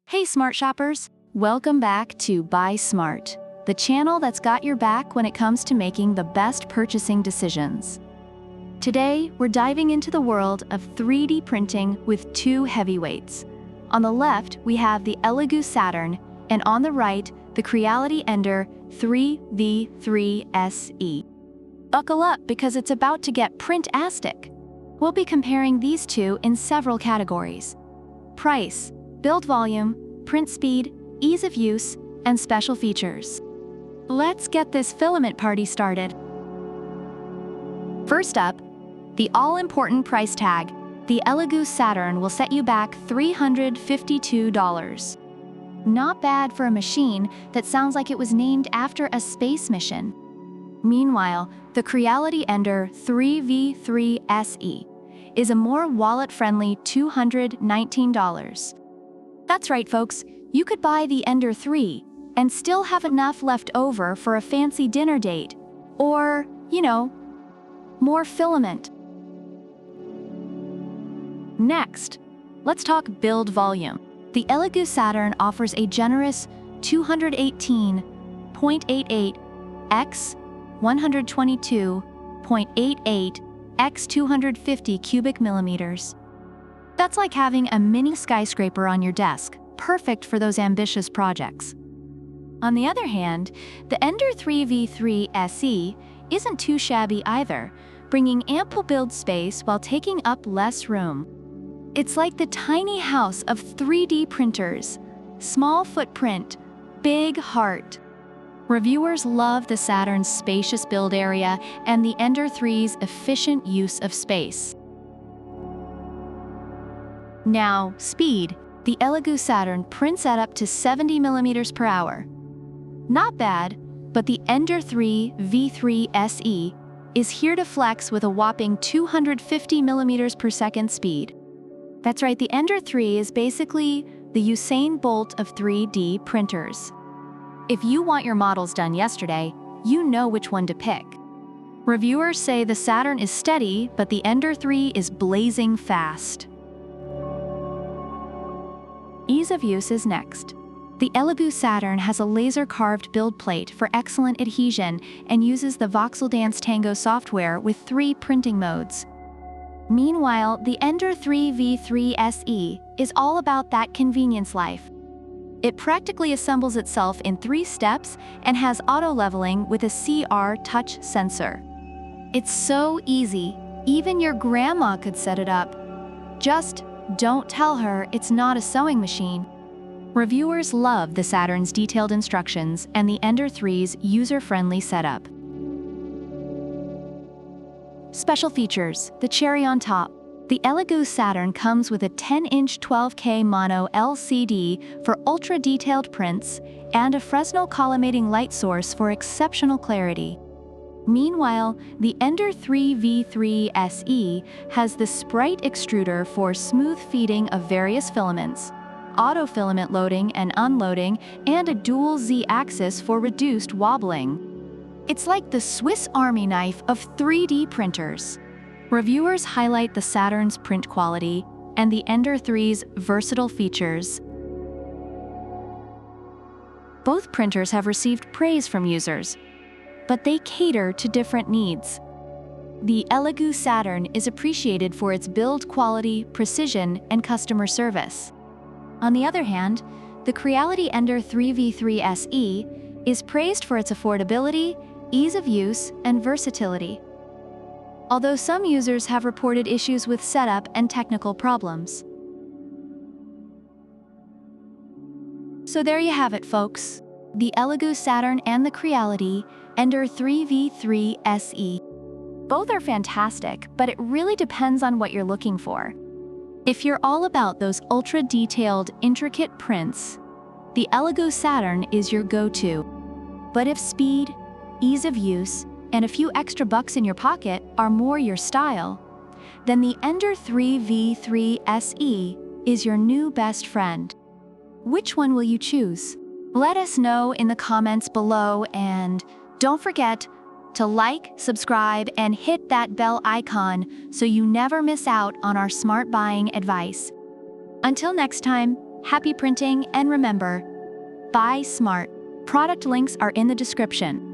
Hey smart shoppers, welcome back to Buy Smart, the channel that's got your back when it comes to making the best purchasing decisions. Today, we're diving into the world of 3D printing with two heavyweights. On the left, we have the ELEGOO Saturn, and on the right, the Creality Ender 3v3 SE. Buckle up because it's about to get print-astic. We'll be comparing these two in several categories: price, build volume, print speed, ease of use, and special features. Let's get this filament party started. First up, the all-important price tag. The ELEGOO Saturn will set you back $352. Not bad for a machine that sounds like it was named after a space mission. Meanwhile, the Creality Ender 3v3 SE is a more wallet-friendly $219. That's right, folks, you could buy the Ender 3 and still have enough left over for a fancy dinner date, or, more filament. Next, let's talk build volume. The ELEGOO Saturn offers a generous 218.88 x 122.88 x 250 cubic millimeters. That's like having a mini skyscraper on your desk, perfect for those ambitious projects. On the other hand, the Ender 3v3 SE isn't too shabby either, bringing ample build space while taking up less room. It's like the tiny house of 3D printers: small footprint, big heart. Reviewers love the Saturn's spacious build area and the Ender 3's efficient use of space. Now, speed. The ELEGOO Saturn prints at up to 70 millimeters per hour. Not bad, but the Ender 3 v3 SE is here to flex with a whopping 250 millimeters per second speed. That's right, the Ender 3 is basically the Usain Bolt of 3D printers. If you want your models done yesterday, you know which one to pick. Reviewers say the Saturn is steady, but the Ender 3 is blazing fast. Ease of use is next. The ELEGOO Saturn has a laser-carved build plate for excellent adhesion and uses the Voxel Dance Tango software with 3 printing modes. Meanwhile, the Ender 3v3 SE is all about that convenience life. It practically assembles itself in 3 steps and has auto-leveling with a CR touch sensor. It's so easy, even your grandma could set it up. Just don't tell her it's not a sewing machine. Reviewers love the Saturn's detailed instructions and the Ender 3's user-friendly setup. Special features, the cherry on top. The ELEGOO Saturn comes with a 10-inch 12K mono LCD for ultra-detailed prints and a Fresnel collimating light source for exceptional clarity. Meanwhile, the Ender 3v3 SE has the Sprite extruder for smooth feeding of various filaments, auto-filament loading and unloading, and a dual Z-axis for reduced wobbling. It's like the Swiss Army knife of 3D printers. Reviewers highlight the Saturn's print quality and the Ender 3's versatile features. Both printers have received praise from users, but they cater to different needs. The ELEGOO Saturn is appreciated for its build quality, precision, and customer service. On the other hand, the Creality Ender 3v3 SE is praised for its affordability, ease of use, and versatility. Although some users have reported issues with setup and technical problems. So there you have it, folks. The ELEGOO Saturn and the Creality Ender 3v3 SE. Both are fantastic, but it really depends on what you're looking for. If you're all about those ultra-detailed, intricate prints, the ELEGOO Saturn is your go-to. But if speed, ease of use, and a few extra bucks in your pocket are more your style, then the Ender 3v3 SE is your new best friend. Which one will you choose? Let us know in the comments below, and don't forget to like, subscribe, and hit that bell icon so you never miss out on our smart buying advice. Until next time, Happy printing, and remember, buy smart. Product links are in the description.